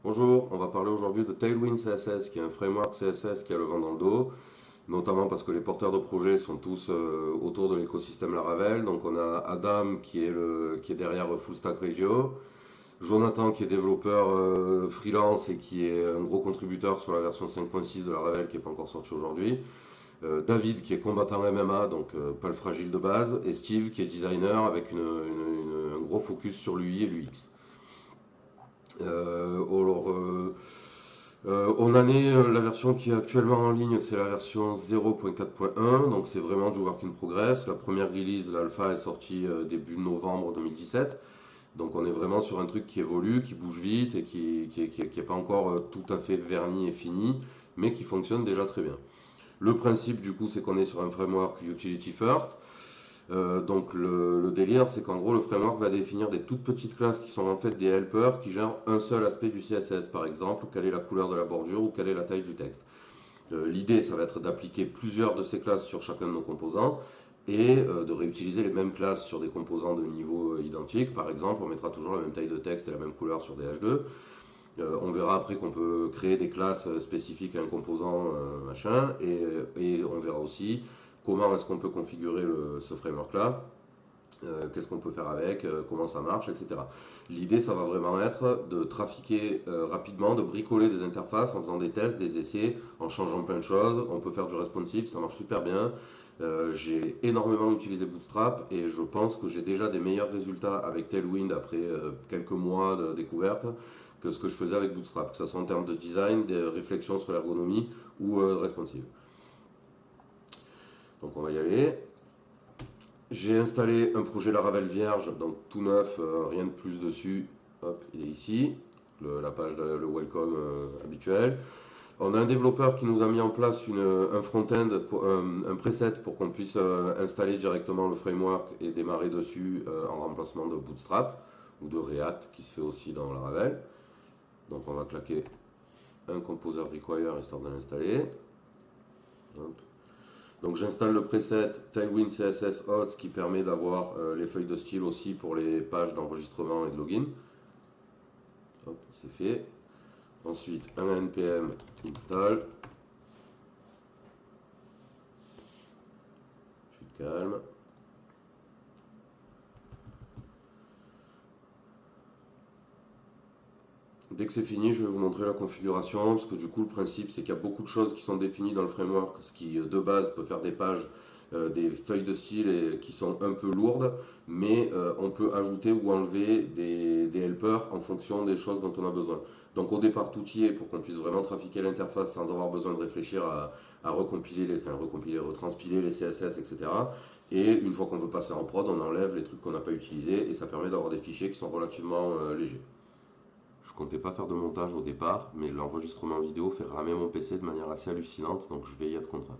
Bonjour, on va parler aujourd'hui de Tailwind CSS, qui est un framework CSS qui a le vent dans le dos, notamment parce que les porteurs de projets sont tous autour de l'écosystème Laravel. Donc on a Adam qui est derrière Full Stack Radio, Jonathan qui est développeur freelance et qui est un gros contributeur sur la version 5.6 de Laravel qui n'est pas encore sortie aujourd'hui, David qui est combattant MMA, donc pas le fragile de base, et Steve qui est designer avec un gros focus sur l'UI et l'UX. On en est, la version qui est actuellement en ligne, c'est la version 0.4.1, donc c'est vraiment du work in progress. La première release, l'alpha, est sortie début novembre 2017. Donc on est vraiment sur un truc qui évolue, qui bouge vite et qui est pas encore tout à fait verni et fini, mais qui fonctionne déjà très bien. Le principe du coup, c'est qu'on est sur un framework utility first. Donc le délire, c'est qu'en gros, le framework va définir des toutes petites classes qui sont en fait des helpers qui gèrent un seul aspect du CSS, par exemple, quelle est la couleur de la bordure ou quelle est la taille du texte. L'idée, ça va être d'appliquer plusieurs de ces classes sur chacun de nos composants et de réutiliser les mêmes classes sur des composants de niveau identique. Par exemple, on mettra toujours la même taille de texte et la même couleur sur des H2. On verra après qu'on peut créer des classes spécifiques à un composant, machin, et on verra aussi comment est-ce qu'on peut configurer ce framework-là, qu'est-ce qu'on peut faire avec, comment ça marche, etc. L'idée, ça va vraiment être de trafiquer rapidement, de bricoler des interfaces en faisant des tests, des essais, en changeant plein de choses. On peut faire du responsive, ça marche super bien. J'ai énormément utilisé Bootstrap et je pense que j'ai déjà des meilleurs résultats avec Tailwind après quelques mois de découverte que ce que je faisais avec Bootstrap, que ce soit en termes de design, des réflexions sur l'ergonomie ou responsive. Donc on va y aller. J'ai installé un projet Laravel vierge, donc tout neuf, rien de plus dessus. Hop, il est ici, la page, le welcome habituel. On a un développeur qui nous a mis en place un front-end, un preset pour qu'on puisse installer directement le framework et démarrer dessus en remplacement de Bootstrap ou de React qui se fait aussi dans Laravel. Donc on va claquer un composer require histoire de l'installer. Donc j'installe le preset Tailwind CSS Hot qui permet d'avoir les feuilles de style aussi pour les pages d'enregistrement et de login. Hop, c'est fait. Ensuite un npm install. Tu te calmes. Dès que c'est fini, je vais vous montrer la configuration, parce que du coup, le principe, c'est qu'il y a beaucoup de choses qui sont définies dans le framework, ce qui, de base, peut faire des pages, des feuilles de style qui sont un peu lourdes, mais on peut ajouter ou enlever des helpers en fonction des choses dont on a besoin. Donc au départ, tout y est pour qu'on puisse vraiment trafiquer l'interface sans avoir besoin de réfléchir à recompiler, retranspiler les CSS, etc. Et une fois qu'on veut passer en prod, on enlève les trucs qu'on n'a pas utilisés, et ça permet d'avoir des fichiers qui sont relativement légers. Je comptais pas faire de montage au départ, mais l'enregistrement vidéo fait ramer mon PC de manière assez hallucinante, donc je vais y être contraint.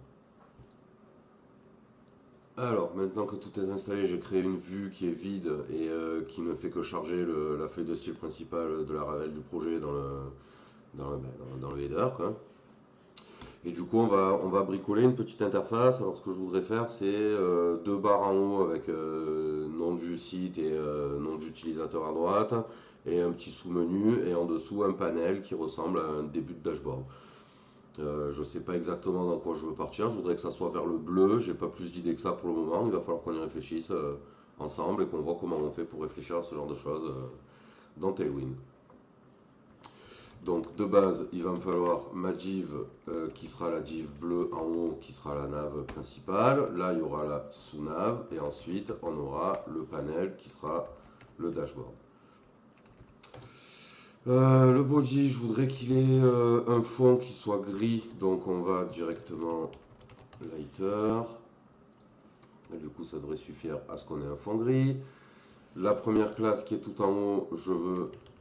Alors, maintenant que tout est installé, j'ai créé une vue qui est vide et qui ne fait que charger la feuille de style principale de la Laravel du projet dans le header, quoi. Et du coup, on va bricoler une petite interface. Alors, ce que je voudrais faire, c'est deux barres en haut avec nom du site et nom d'utilisateur à droite, et un petit sous-menu, et en dessous, un panel qui ressemble à un début de dashboard. Je ne sais pas exactement dans quoi je veux partir. Je voudrais que ça soit vers le bleu. J'ai pas plus d'idées que ça pour le moment. Il va falloir qu'on y réfléchisse ensemble et qu'on voit comment on fait pour réfléchir à ce genre de choses dans Tailwind. Donc de base, il va me falloir ma div qui sera la div bleue en haut, qui sera la nav principale. Là, il y aura la sous-nav et ensuite, on aura le panel qui sera le dashboard. Le body, je voudrais qu'il ait un fond qui soit gris, donc on va directement lighter. Et du coup, ça devrait suffire à ce qu'on ait un fond gris. La première classe qui est tout en haut,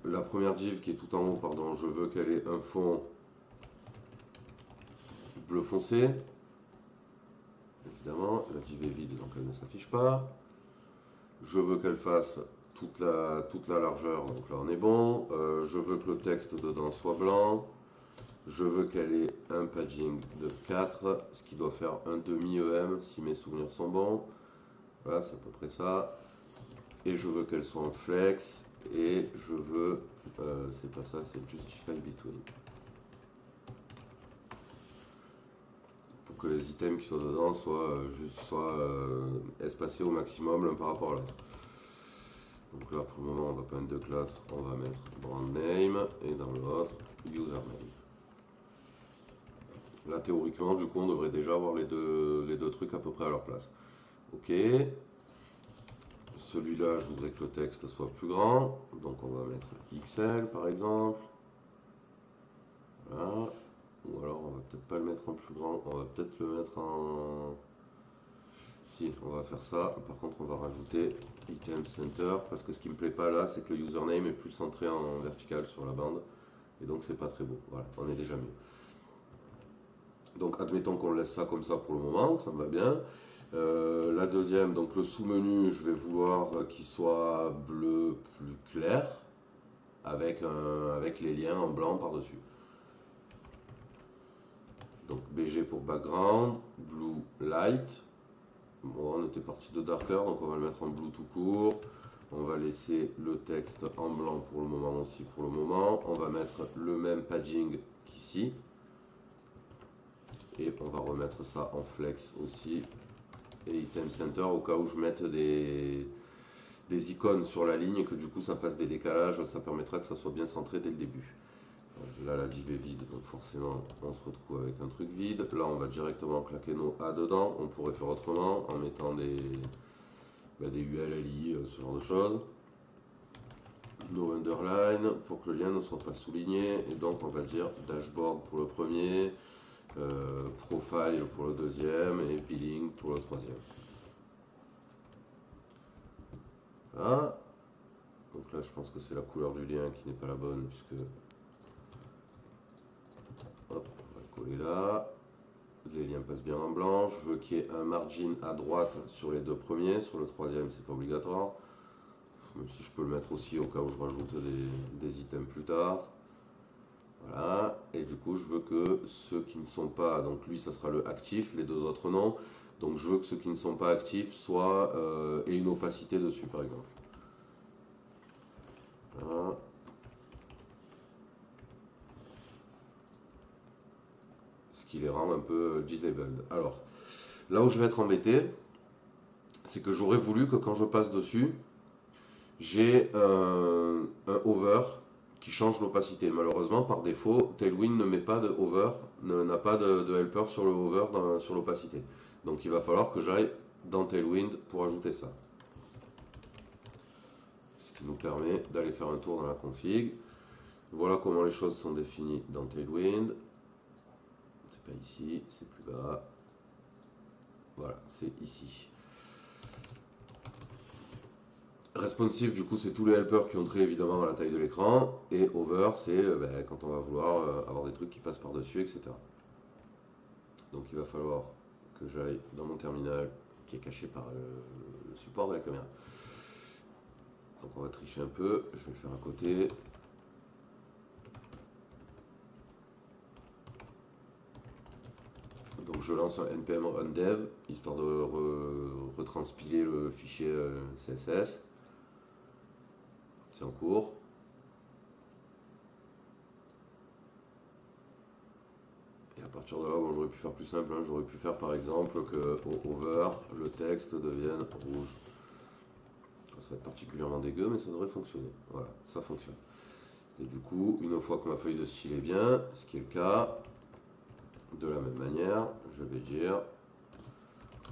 la première div qui est tout en haut, pardon, je veux qu'elle ait un fond bleu foncé. Évidemment, la div est vide, donc elle ne s'affiche pas. Je veux qu'elle fasse toute la largeur, donc là on est bon. Je veux que le texte dedans soit blanc. Je veux qu'elle ait un padding de 4, ce qui doit faire un demi EM si mes souvenirs sont bons. Voilà, c'est à peu près ça. Et je veux qu'elle soit en flex et je veux, c'est pas ça, c'est justify between. Pour que les items qui sont dedans soient, espacés au maximum l'un par rapport à l'autre. Donc là pour le moment on va pas mettre de classe, on va mettre brand name et dans l'autre username. Là théoriquement du coup on devrait déjà avoir les deux trucs à peu près à leur place. Ok. Celui-là je voudrais que le texte soit plus grand, donc on va mettre XL par exemple. Voilà. Ou alors on va peut-être pas le mettre en plus grand, on va peut-être le mettre en... Si, on va faire ça. Par contre on va rajouter item center, parce que ce qui me plaît pas là, c'est que le username est plus centré en vertical sur la bande, et donc c'est pas très beau. Voilà, on est déjà mieux. Donc admettons qu'on laisse ça comme ça pour le moment, que ça me va bien. La deuxième, donc le sous-menu, je vais vouloir qu'il soit bleu plus clair, avec les liens en blanc par-dessus. Donc BG pour background, blue light. Bon, on était parti de darker, donc on va le mettre en blue tout court. On va laisser le texte en blanc pour le moment aussi. Pour le moment, on va mettre le même padding qu'ici. Et on va remettre ça en flex aussi. Et item center au cas où je mette des icônes sur la ligne et que du coup ça fasse des décalages. Ça permettra que ça soit bien centré dès le début. Là la div est vide, donc forcément on se retrouve avec un truc vide. Là on va directement claquer nos A dedans. On pourrait faire autrement en mettant des ULLI, ce genre de choses. Nos underline pour que le lien ne soit pas souligné. Et donc on va dire dashboard pour le premier, profile pour le deuxième et billing pour le troisième. Voilà. Donc là je pense que c'est la couleur du lien qui n'est pas la bonne puisque... Hop, on va coller là. Les liens passent bien en blanc. Je veux qu'il y ait un margin à droite sur les deux premiers. Sur le troisième, c'est pas obligatoire. Même si je peux le mettre aussi au cas où je rajoute des items plus tard. Voilà. Et du coup, je veux que ceux qui ne sont pas... Donc lui, ça sera le actif, les deux autres non. Donc je veux que ceux qui ne sont pas actifs soient... aient une opacité dessus, par exemple. Voilà. Qui les rend un peu disabled. Alors, là où je vais être embêté, c'est que j'aurais voulu que quand je passe dessus, j'ai un over qui change l'opacité. Malheureusement, par défaut, Tailwind ne met pas de over, n'a pas de helper sur le over, sur l'opacité. Donc il va falloir que j'aille dans Tailwind pour ajouter ça. Ce qui nous permet d'aller faire un tour dans la config. Voilà comment les choses sont définies dans Tailwind. C'est pas ici, c'est plus bas. Voilà, c'est ici. Responsive, du coup, c'est tous les helpers qui ont trait évidemment à la taille de l'écran. Et over, c'est quand on va vouloir avoir des trucs qui passent par-dessus, etc. Donc il va falloir que j'aille dans mon terminal qui est caché par le support de la caméra. Donc on va tricher un peu, je vais le faire à côté. Donc je lance un npm undev, histoire de retranspiler le fichier CSS. C'est en cours. Et à partir de là, bon, j'aurais pu faire plus simple. Hein. J'aurais pu faire par exemple que au over, le texte devienne rouge. Ça va être particulièrement dégueu, mais ça devrait fonctionner. Voilà, ça fonctionne. Et du coup, une fois que ma feuille de style est bien, ce qui est le cas, de la même manière, je vais dire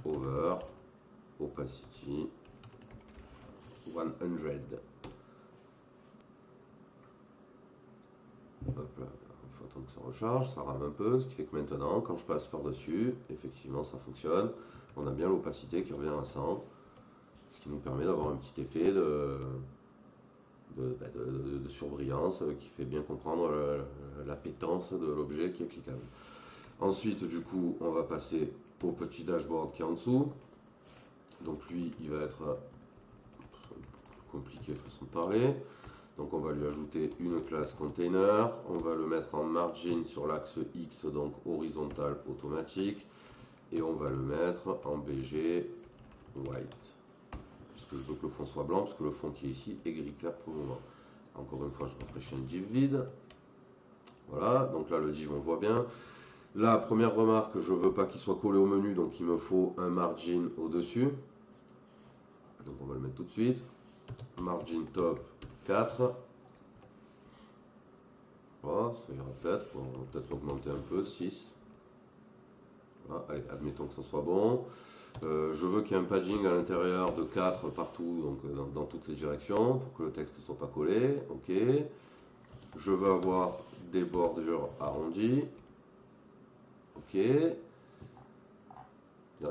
over opacity 100. Hop là, il faut attendre que ça recharge, ça rame un peu, ce qui fait que maintenant, quand je passe par-dessus, effectivement ça fonctionne. On a bien l'opacité qui revient à 100, ce qui nous permet d'avoir un petit effet de surbrillance qui fait bien comprendre l'appétence de l'objet qui est cliquable. Ensuite, du coup, on va passer au petit dashboard qui est en dessous. Donc lui, il va être compliqué façon de parler. Donc on va lui ajouter une classe container. On va le mettre en margin sur l'axe X, donc horizontal automatique. Et on va le mettre en BG white. Puisque que je veux que le fond soit blanc, parce que le fond qui est ici est gris clair pour le moment. Encore une fois, je rafraîchis un div vide. Voilà, donc là le div on voit bien. La première remarque, je ne veux pas qu'il soit collé au menu, donc il me faut un margin au-dessus. Donc on va le mettre tout de suite. Margin top 4. Voilà, ça ira peut-être. On va peut-être l'augmenter un peu, 6. Voilà, allez, admettons que ça soit bon. Je veux qu'il y ait un padding à l'intérieur de 4 partout, donc dans toutes les directions, pour que le texte ne soit pas collé. Ok. Je veux avoir des bordures arrondies. Ok. Ouais,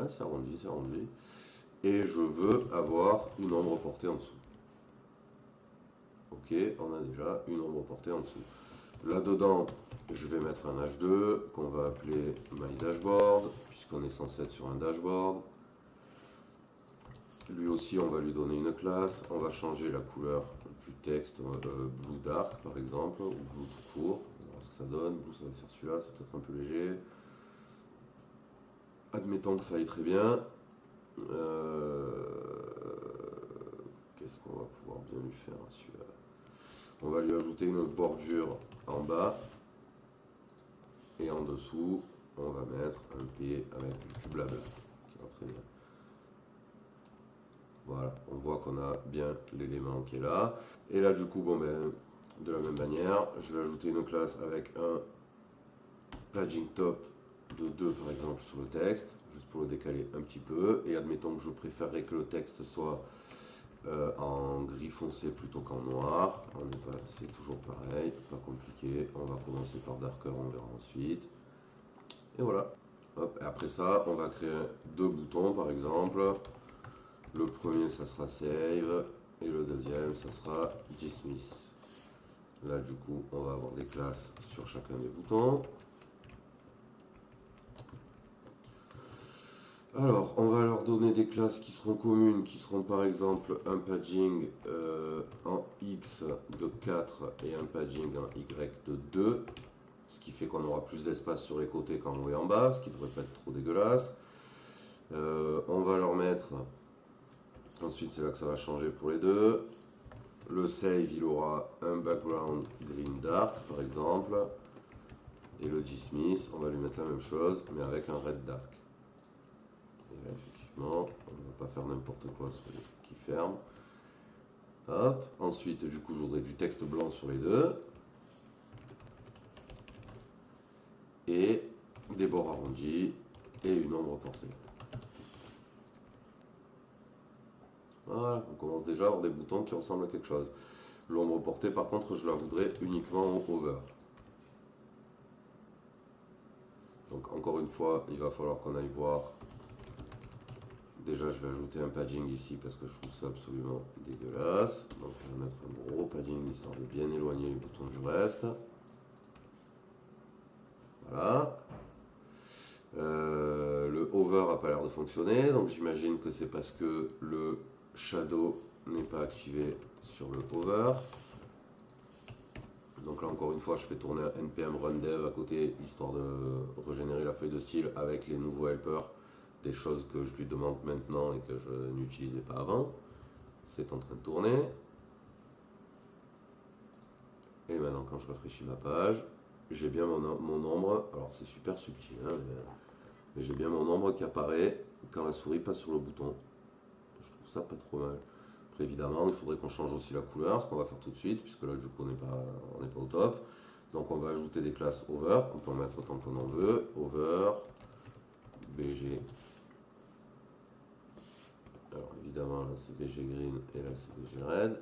c'est arrondi, c'est arrondi. Et je veux avoir une ombre portée en dessous. Ok, on a déjà une ombre portée en dessous. Là-dedans, je vais mettre un H2 qu'on va appeler My Dashboard, puisqu'on est censé être sur un dashboard. Lui aussi, on va lui donner une classe. On va changer la couleur du texte, Blue Dark par exemple, ou Blue tout court. On va voir ce que ça donne. Blue, ça va faire celui-là, c'est peut-être un peu léger. Admettons que ça aille très bien. Qu'est-ce qu'on va pouvoir bien lui faire à celui-là? On va lui ajouter une bordure en bas. Et en dessous, on va mettre un P avec du blabla, qui va très bien. Voilà, on voit qu'on a bien l'élément qui est là. Et là, du coup, bon, ben, de la même manière, je vais ajouter une classe avec un padding top de 2 par exemple sur le texte, juste pour le décaler un petit peu. Et admettons que je préférerais que le texte soit en gris foncé plutôt qu'en noir. C'est toujours pareil, pas compliqué. On va commencer par darker, on verra ensuite. Et voilà. Hop, et après ça, on va créer deux boutons par exemple. Le premier, ça sera Save, et le deuxième, ça sera Dismiss. Là, du coup, on va avoir des classes sur chacun des boutons. Alors, on va leur donner des classes qui seront communes, qui seront par exemple un padding en X de 4 et un padding en Y de 2. Ce qui fait qu'on aura plus d'espace sur les côtés qu'en haut et en bas, ce qui ne devrait pas être trop dégueulasse. On va leur mettre... Ensuite, c'est là que ça va changer pour les deux. Le save, il aura un background green dark, par exemple. Et le dismiss, on va lui mettre la même chose, mais avec un red dark. Et là, effectivement, on ne va pas faire n'importe quoi sur les trucs qui ferment. Hop. Ensuite, du coup, je voudrais du texte blanc sur les deux. Et des bords arrondis et une ombre portée. Voilà, on commence déjà à avoir des boutons qui ressemblent à quelque chose. L'ombre portée, par contre, je la voudrais uniquement en over. Donc, encore une fois, il va falloir qu'on aille voir. Déjà, je vais ajouter un padding ici parce que je trouve ça absolument dégueulasse. Donc, on va mettre un gros padding histoire de bien éloigner les boutons du reste. Voilà. Le over n'a pas l'air de fonctionner, donc j'imagine que c'est parce que le shadow n'est pas activé sur le over. Donc là encore une fois je fais tourner un npm run dev à côté histoire de régénérer la feuille de style avec les nouveaux helpers, des choses que je lui demande maintenant et que je n'utilisais pas avant. C'est en train de tourner. Et maintenant quand je rafraîchis ma page, j'ai bien mon ombre, alors c'est super subtil hein, mais j'ai bien mon ombre qui apparaît quand la souris passe sur le bouton. Je trouve ça pas trop mal. Après évidemment il faudrait qu'on change aussi la couleur, ce qu'on va faire tout de suite, puisque là du coup on n'est pas au top. Donc on va ajouter des classes over, on peut en mettre autant qu'on en veut. Over, BG. Alors évidemment là c'est BG green et là c'est BG red.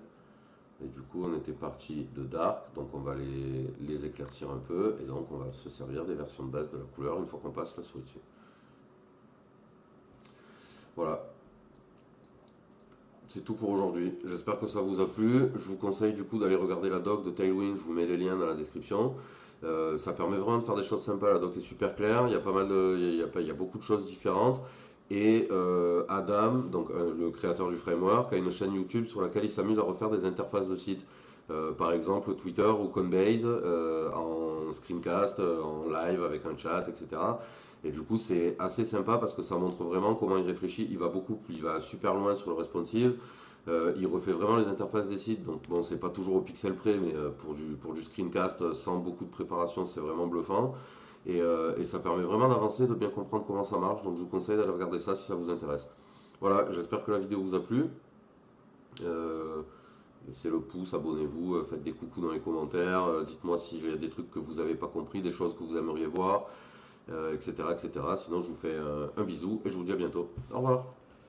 Et du coup on était parti de dark, donc on va les éclaircir un peu, et donc on va se servir des versions de base de la couleur une fois qu'on passe la souris dessus. Voilà. C'est tout pour aujourd'hui. J'espère que ça vous a plu. Je vous conseille du coup d'aller regarder la doc de Tailwind. Je vous mets les liens dans la description. Ça permet vraiment de faire des choses sympas. La doc est super claire. Il y a pas mal de, il y a beaucoup de choses différentes. Et Adam, donc le créateur du framework, a une chaîne YouTube sur laquelle il s'amuse à refaire des interfaces de site. Par exemple Twitter ou Coinbase en screencast, en live avec un chat, etc. Et du coup, c'est assez sympa parce que ça montre vraiment comment il réfléchit. Il va super loin sur le responsive. Il refait vraiment les interfaces des sites, donc bon, c'est pas toujours au pixel près, mais pour du screencast sans beaucoup de préparation, c'est vraiment bluffant. Et ça permet vraiment d'avancer, de bien comprendre comment ça marche. Donc je vous conseille d'aller regarder ça si ça vous intéresse. Voilà, j'espère que la vidéo vous a plu. Laissez le pouce, abonnez-vous, faites des coucous dans les commentaires, dites-moi s'il y a des trucs que vous n'avez pas compris, des choses que vous aimeriez voir, etc., etc. Sinon, je vous fais un bisou et je vous dis à bientôt. Au revoir.